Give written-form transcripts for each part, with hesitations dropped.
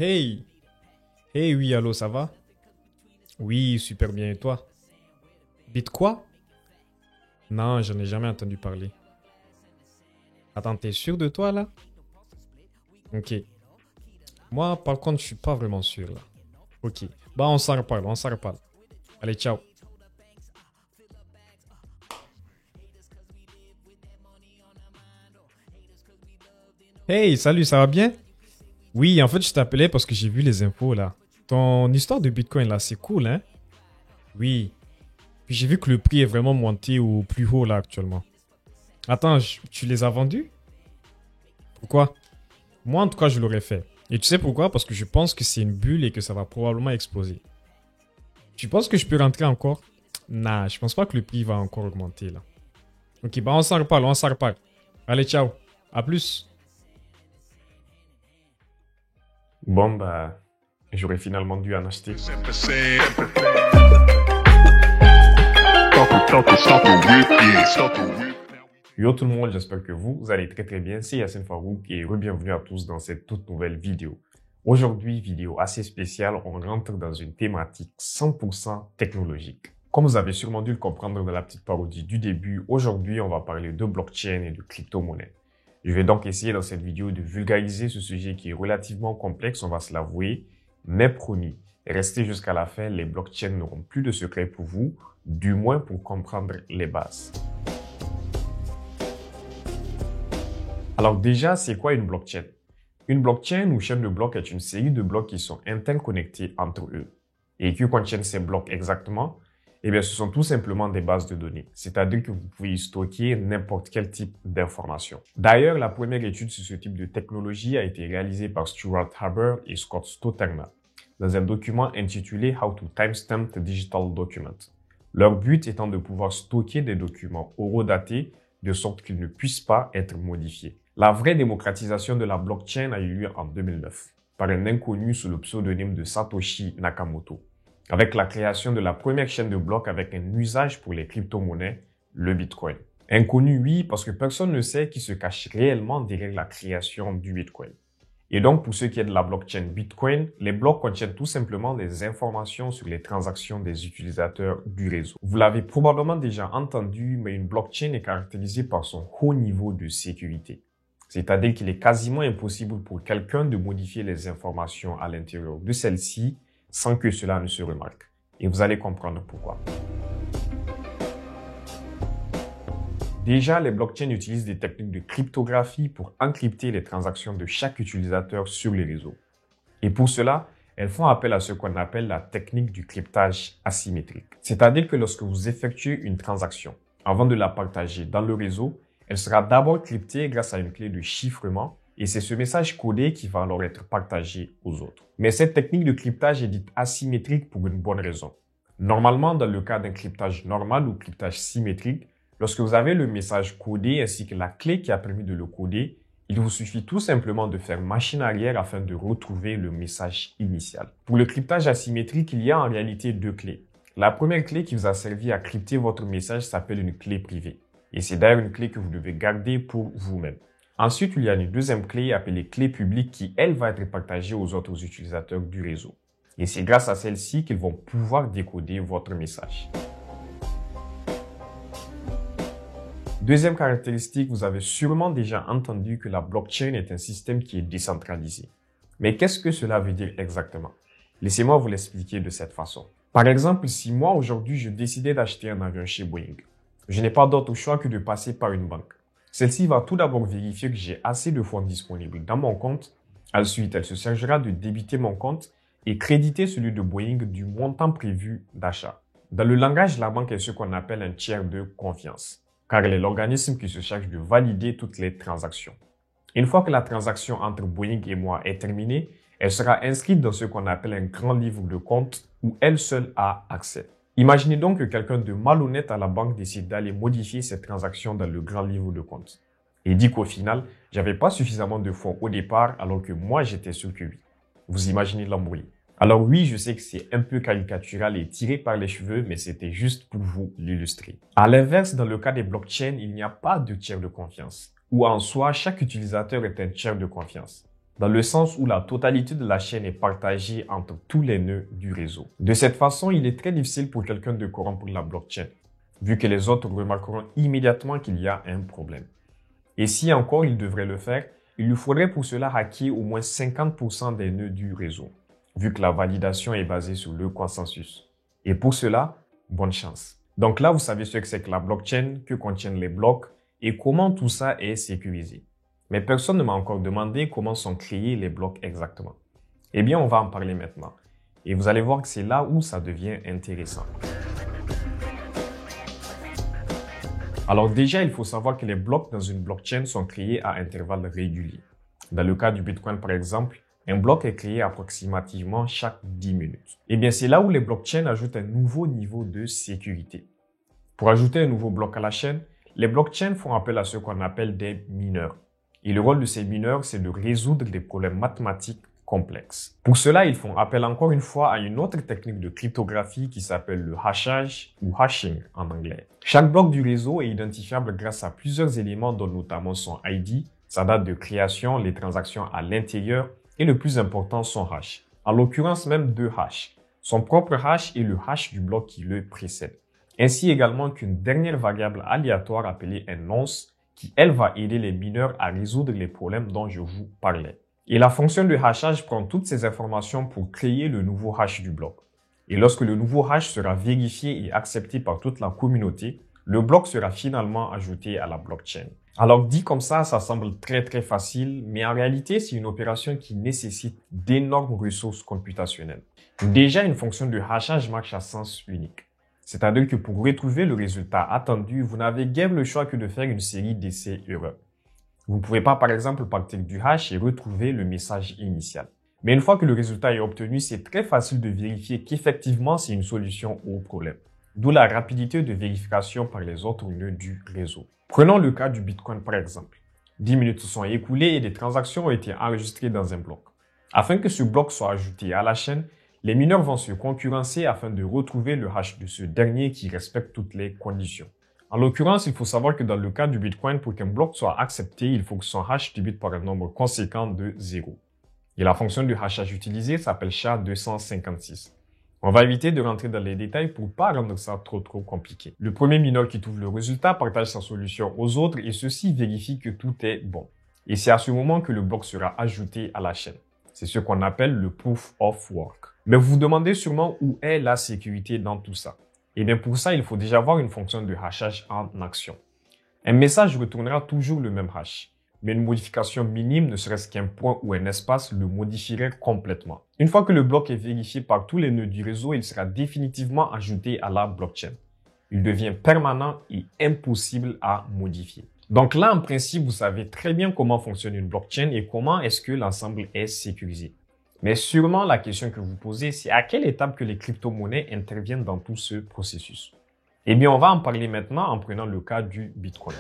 Hey, hey, oui, allô, ça va? Oui, super bien, et toi? Bit quoi? Non, j'en ai jamais entendu parler. Attends, t'es sûr de toi, là? Ok. Moi, par contre, je suis pas vraiment sûr, là. Ok. Bah, on s'en reparle, on s'en reparle. Allez, ciao. Hey, salut, ça va bien? Oui, en fait, je t'appelais parce que j'ai vu les infos, là. Ton histoire de Bitcoin, là, c'est cool, hein? Oui. Puis j'ai vu que le prix est vraiment monté au plus haut, là, actuellement. Attends, tu les as vendus? Pourquoi? Moi, en tout cas, je l'aurais fait. Et tu sais pourquoi? Parce que je pense que c'est une bulle et que ça va probablement exploser. Tu penses que je peux rentrer encore? Nah, je pense pas que le prix va encore augmenter là. Ok, bah on s'en reparle, on s'en reparle. Allez, ciao. À plus. Bon, bah, j'aurais finalement dû en acheter. Yo tout le monde, j'espère que vous allez très très bien. C'est Yassine Farouk et bienvenue à tous dans cette toute nouvelle vidéo. Aujourd'hui, vidéo assez spéciale, on rentre dans une thématique 100% technologique. Comme vous avez sûrement dû le comprendre dans la petite parodie du début, aujourd'hui on va parler de blockchain et de crypto-monnaie. Je vais donc essayer dans cette vidéo de vulgariser ce sujet qui est relativement complexe, on va se l'avouer, mais promis, restez jusqu'à la fin, les blockchains n'auront plus de secrets pour vous, du moins pour comprendre les bases. Alors déjà, c'est quoi une blockchain? Une blockchain ou chaîne de blocs est une série de blocs qui sont interconnectés entre eux. Et que contiennent ces blocs exactement? Eh bien, ce sont tout simplement des bases de données, c'est-à-dire que vous pouvez y stocker n'importe quel type d'information. D'ailleurs, la première étude sur ce type de technologie a été réalisée par Stuart Haber et Scott Stoterna dans un document intitulé How to Timestamp the Digital Document. Leur but étant de pouvoir stocker des documents horodatés de sorte qu'ils ne puissent pas être modifiés. La vraie démocratisation de la blockchain a eu lieu en 2009 par un inconnu sous le pseudonyme de Satoshi Nakamoto, avec la création de la première chaîne de blocs avec un usage pour les crypto-monnaies, le Bitcoin. Inconnu, oui, parce que personne ne sait qui se cache réellement derrière la création du Bitcoin. Et donc, pour ce qui est de la blockchain Bitcoin, les blocs contiennent tout simplement des informations sur les transactions des utilisateurs du réseau. Vous l'avez probablement déjà entendu, mais une blockchain est caractérisée par son haut niveau de sécurité. C'est-à-dire qu'il est quasiment impossible pour quelqu'un de modifier les informations à l'intérieur de celle-ci sans que cela ne se remarque. Et vous allez comprendre pourquoi. Déjà, les blockchains utilisent des techniques de cryptographie pour encrypter les transactions de chaque utilisateur sur les réseaux. Et pour cela, elles font appel à ce qu'on appelle la technique du cryptage asymétrique. C'est-à-dire que lorsque vous effectuez une transaction, avant de la partager dans le réseau, elle sera d'abord cryptée grâce à une clé de chiffrement et c'est ce message codé qui va alors être partagé aux autres. Mais cette technique de cryptage est dite asymétrique pour une bonne raison. Normalement, dans le cas d'un cryptage normal ou cryptage symétrique, lorsque vous avez le message codé ainsi que la clé qui a permis de le coder, il vous suffit tout simplement de faire machine arrière afin de retrouver le message initial. Pour le cryptage asymétrique, il y a en réalité deux clés. La première clé qui vous a servi à crypter votre message s'appelle une clé privée. Et c'est d'ailleurs une clé que vous devez garder pour vous-même. Ensuite, il y a une deuxième clé appelée clé publique qui, elle, va être partagée aux autres utilisateurs du réseau. Et c'est grâce à celle-ci qu'ils vont pouvoir décoder votre message. Deuxième caractéristique, vous avez sûrement déjà entendu que la blockchain est un système qui est décentralisé. Mais qu'est-ce que cela veut dire exactement? Laissez-moi vous l'expliquer de cette façon. Par exemple, si moi aujourd'hui je décidais d'acheter un avion chez Boeing, je n'ai pas d'autre choix que de passer par une banque. Celle-ci va tout d'abord vérifier que j'ai assez de fonds disponibles dans mon compte. Ensuite, elle se chargera de débiter mon compte et créditer celui de Boeing du montant prévu d'achat. Dans le langage, la banque est ce qu'on appelle un tiers de confiance, car elle est l'organisme qui se charge de valider toutes les transactions. Une fois que la transaction entre Boeing et moi est terminée, elle sera inscrite dans ce qu'on appelle un grand livre de compte où elle seule a accès. Imaginez donc que quelqu'un de malhonnête à la banque décide d'aller modifier cette transaction dans le grand livre de compte et dit qu'au final, j'avais pas suffisamment de fonds au départ alors que moi j'étais sûr que oui. Vous imaginez l'embrouille. Alors oui, je sais que c'est un peu caricatural et tiré par les cheveux, mais c'était juste pour vous l'illustrer. À l'inverse, dans le cas des blockchains, il n'y a pas de tiers de confiance, où en soi, chaque utilisateur est un tiers de confiance. dans le sens où la totalité de la chaîne est partagée entre tous les nœuds du réseau. De cette façon, il est très difficile pour quelqu'un de corrompre la blockchain, vu que les autres remarqueront immédiatement qu'il y a un problème. Et si encore il devrait le faire, il lui faudrait pour cela hacker au moins 50% des nœuds du réseau, vu que la validation est basée sur le consensus. Et pour cela, bonne chance. Donc là, vous savez ce que c'est que la blockchain, que contiennent les blocs et comment tout ça est sécurisé. Mais personne ne m'a encore demandé comment sont créés les blocs exactement. Eh bien, on va en parler maintenant. Et vous allez voir que c'est là où ça devient intéressant. Alors déjà, il faut savoir que les blocs dans une blockchain sont créés à intervalles réguliers. Dans le cas du Bitcoin, par exemple, un bloc est créé approximativement chaque 10 minutes. Eh bien, c'est là où les blockchains ajoutent un nouveau niveau de sécurité. Pour ajouter un nouveau bloc à la chaîne, les blockchains font appel à ce qu'on appelle des mineurs. Et le rôle de ces mineurs, c'est de résoudre des problèmes mathématiques complexes. Pour cela, ils font appel encore une fois à une autre technique de cryptographie qui s'appelle le hashage ou hashing en anglais. Chaque bloc du réseau est identifiable grâce à plusieurs éléments dont notamment son ID, sa date de création, les transactions à l'intérieur et le plus important, son hash. En l'occurrence même deux hashes, son propre hash et le hash du bloc qui le précède. Ainsi également qu'une dernière variable aléatoire appelée un nonce qui, elle, va aider les mineurs à résoudre les problèmes dont je vous parlais. Et la fonction de hashage prend toutes ces informations pour créer le nouveau hash du bloc. Et lorsque le nouveau hash sera vérifié et accepté par toute la communauté, le bloc sera finalement ajouté à la blockchain. Alors dit comme ça semble très facile, mais en réalité, c'est une opération qui nécessite d'énormes ressources computationnelles. Déjà, une fonction de hashage marche à sens unique. C'est-à-dire que pour retrouver le résultat attendu, vous n'avez guère le choix que de faire une série d'essais-erreurs. Vous ne pouvez pas, par exemple, partir du hash et retrouver le message initial. Mais une fois que le résultat est obtenu, c'est très facile de vérifier qu'effectivement, c'est une solution au problème. D'où la rapidité de vérification par les autres nœuds du réseau. Prenons le cas du Bitcoin, par exemple. 10 minutes se sont écoulées et des transactions ont été enregistrées dans un bloc. Afin que ce bloc soit ajouté à la chaîne, les mineurs vont se concurrencer afin de retrouver le hash de ce dernier qui respecte toutes les conditions. En l'occurrence, il faut savoir que dans le cas du Bitcoin, pour qu'un bloc soit accepté, il faut que son hash débute par un nombre conséquent de 0. Et la fonction de hashage utilisée s'appelle SHA-256. On va éviter de rentrer dans les détails pour pas rendre ça trop compliqué. Le premier mineur qui trouve le résultat partage sa solution aux autres et ceux-ci vérifient que tout est bon. Et c'est à ce moment que le bloc sera ajouté à la chaîne. C'est ce qu'on appelle le proof of work. Mais vous vous demandez sûrement où est la sécurité dans tout ça. Et bien pour ça, il faut déjà avoir une fonction de hashage en action. Un message retournera toujours le même hash, mais une modification minime, ne serait-ce qu'un point ou un espace, le modifierait complètement. Une fois que le bloc est vérifié par tous les nœuds du réseau, il sera définitivement ajouté à la blockchain. Il devient permanent et impossible à modifier. Donc là, en principe, vous savez très bien comment fonctionne une blockchain et comment est-ce que l'ensemble est sécurisé. Mais sûrement, la question que vous posez, c'est à quelle étape que les crypto-monnaies interviennent dans tout ce processus? Eh bien, on va en parler maintenant en prenant le cas du Bitcoin.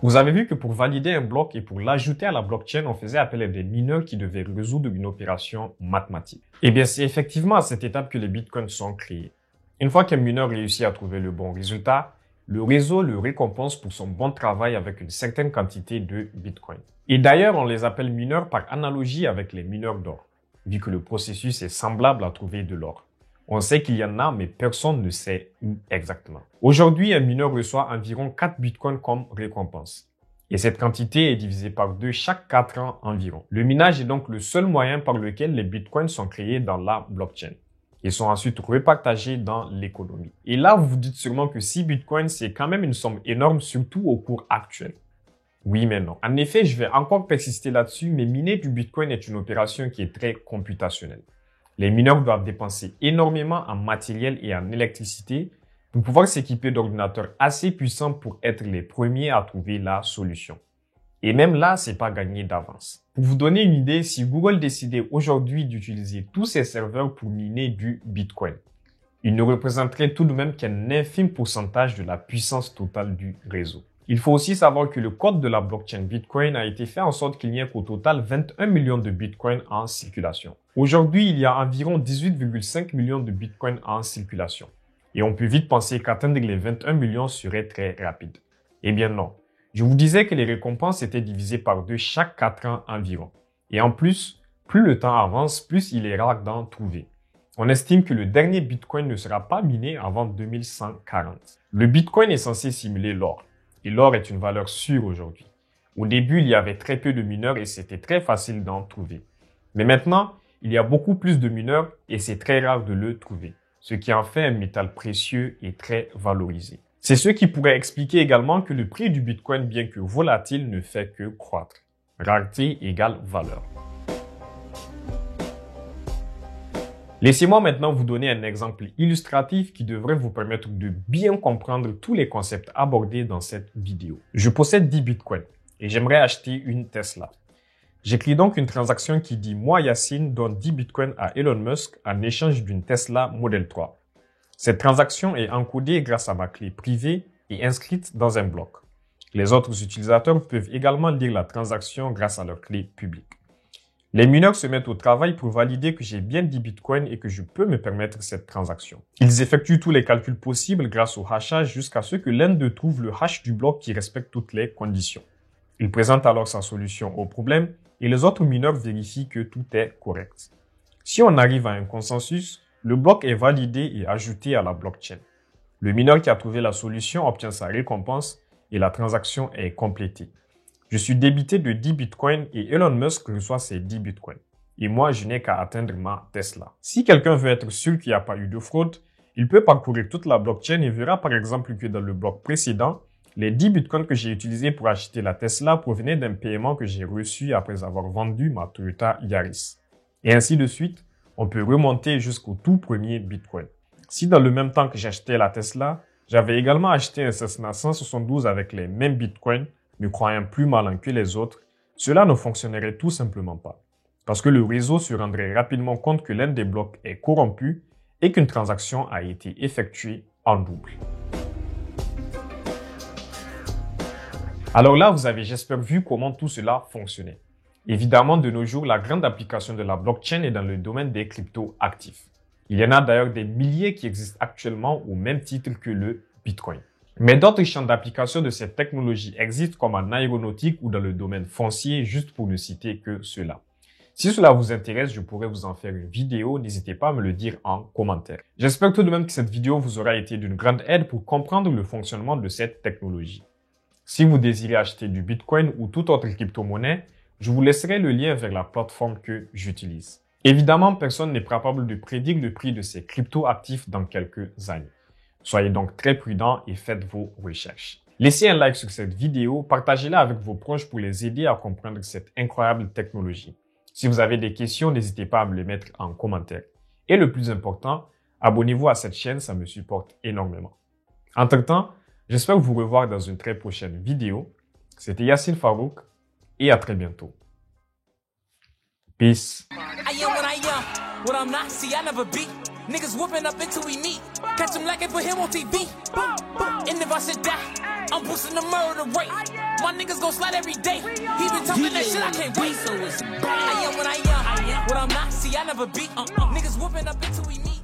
Vous avez vu que pour valider un bloc et pour l'ajouter à la blockchain, on faisait appel à des mineurs qui devaient résoudre une opération mathématique. Eh bien, c'est effectivement à cette étape que les bitcoins sont créés. Une fois qu'un mineur réussit à trouver le bon résultat, le réseau le récompense pour son bon travail avec une certaine quantité de bitcoins. Et d'ailleurs, on les appelle mineurs par analogie avec les mineurs d'or, vu que le processus est semblable à trouver de l'or. On sait qu'il y en a, mais personne ne sait où exactement. Aujourd'hui, un mineur reçoit environ 4 bitcoins comme récompense. Et cette quantité est divisée par 2 chaque 4 ans environ. Le minage est donc le seul moyen par lequel les bitcoins sont créés dans la blockchain. Ils sont ensuite repartagés dans l'économie. Et là, vous vous dites sûrement que 6 bitcoins, c'est quand même une somme énorme, surtout au cours actuel. Oui, mais non. En effet, je vais encore persister là-dessus, mais miner du bitcoin est une opération qui est très computationnelle. Les mineurs doivent dépenser énormément en matériel et en électricité pour pouvoir s'équiper d'ordinateurs assez puissants pour être les premiers à trouver la solution. Et même là, c'est pas gagné d'avance. Pour vous donner une idée, si Google décidait aujourd'hui d'utiliser tous ses serveurs pour miner du Bitcoin, il ne représenterait tout de même qu'un infime pourcentage de la puissance totale du réseau. Il faut aussi savoir que le code de la blockchain Bitcoin a été fait en sorte qu'il n'y ait qu'au total 21 millions de Bitcoin en circulation. Aujourd'hui, il y a environ 18,5 millions de Bitcoin en circulation. Et on peut vite penser qu'atteindre les 21 millions serait très rapide. Eh bien non. Je vous disais que les récompenses étaient divisées par 2 chaque 4 ans environ. Et en plus, plus le temps avance, plus il est rare d'en trouver. On estime que le dernier Bitcoin ne sera pas miné avant 2140. Le Bitcoin est censé simuler l'or. Et l'or est une valeur sûre aujourd'hui. Au début, il y avait très peu de mineurs et c'était très facile d'en trouver. Mais maintenant, il y a beaucoup plus de mineurs et c'est très rare de le trouver, ce qui en fait un métal précieux et très valorisé. C'est ce qui pourrait expliquer également que le prix du Bitcoin, bien que volatile, ne fait que croître. Rareté égale valeur. Laissez-moi maintenant vous donner un exemple illustratif qui devrait vous permettre de bien comprendre tous les concepts abordés dans cette vidéo. Je possède 10 Bitcoins et j'aimerais acheter une Tesla. J'écris donc une transaction qui dit « Moi, Yacine, donne 10 Bitcoins à Elon Musk en échange d'une Tesla Model 3 ». Cette transaction est encodée grâce à ma clé privée et inscrite dans un bloc. Les autres utilisateurs peuvent également lire la transaction grâce à leur clé publique. Les mineurs se mettent au travail pour valider que j'ai bien 10 bitcoins et que je peux me permettre cette transaction. Ils effectuent tous les calculs possibles grâce au hashage jusqu'à ce que l'un d'eux trouve le hash du bloc qui respecte toutes les conditions. Il présente alors sa solution au problème et les autres mineurs vérifient que tout est correct. Si on arrive à un consensus, le bloc est validé et ajouté à la blockchain. Le mineur qui a trouvé la solution obtient sa récompense et la transaction est complétée. Je suis débité de 10 bitcoins et Elon Musk reçoit ses 10 bitcoins. Et moi, je n'ai qu'à atteindre ma Tesla. Si quelqu'un veut être sûr qu'il n'y a pas eu de fraude, il peut parcourir toute la blockchain et verra par exemple que dans le bloc précédent, les 10 bitcoins que j'ai utilisés pour acheter la Tesla provenaient d'un paiement que j'ai reçu après avoir vendu ma Toyota Yaris. Et ainsi de suite, on peut remonter jusqu'au tout premier bitcoin. Si dans le même temps que j'achetais la Tesla, j'avais également acheté un Cessna 172 avec les mêmes bitcoins, me croyant plus malin que les autres, cela ne fonctionnerait tout simplement pas. Parce que le réseau se rendrait rapidement compte que l'un des blocs est corrompu et qu'une transaction a été effectuée en double. Alors là, vous avez, j'espère, vu comment tout cela fonctionnait. Évidemment, de nos jours, la grande application de la blockchain est dans le domaine des crypto-actifs. Il y en a d'ailleurs des milliers qui existent actuellement au même titre que le Bitcoin. Mais d'autres champs d'application de cette technologie existent comme en aéronautique ou dans le domaine foncier, juste pour ne citer que cela. Si cela vous intéresse, je pourrais vous en faire une vidéo, n'hésitez pas à me le dire en commentaire. J'espère tout de même que cette vidéo vous aura été d'une grande aide pour comprendre le fonctionnement de cette technologie. Si vous désirez acheter du Bitcoin ou toute autre crypto-monnaie, je vous laisserai le lien vers la plateforme que j'utilise. Évidemment, personne n'est capable de prédire le prix de ces crypto-actifs dans quelques années. Soyez donc très prudents et faites vos recherches. Laissez un like sur cette vidéo, partagez-la avec vos proches pour les aider à comprendre cette incroyable technologie. Si vous avez des questions, n'hésitez pas à me les mettre en commentaire. Et le plus important, abonnez-vous à cette chaîne, ça me supporte énormément. Entre-temps, j'espère vous revoir dans une très prochaine vidéo. C'était Yacine Farouk et à très bientôt. Peace. What I'm not, see, I never beat. Niggas whooping up until we meet. Catch him like it for him on TV. And if I should die, I'm boosting the murder rate. My niggas gon' slide every day. He been talking that shit, I can't wait. So it's I am what I am. What I'm not, see, I never beat. Niggas whooping up until we meet.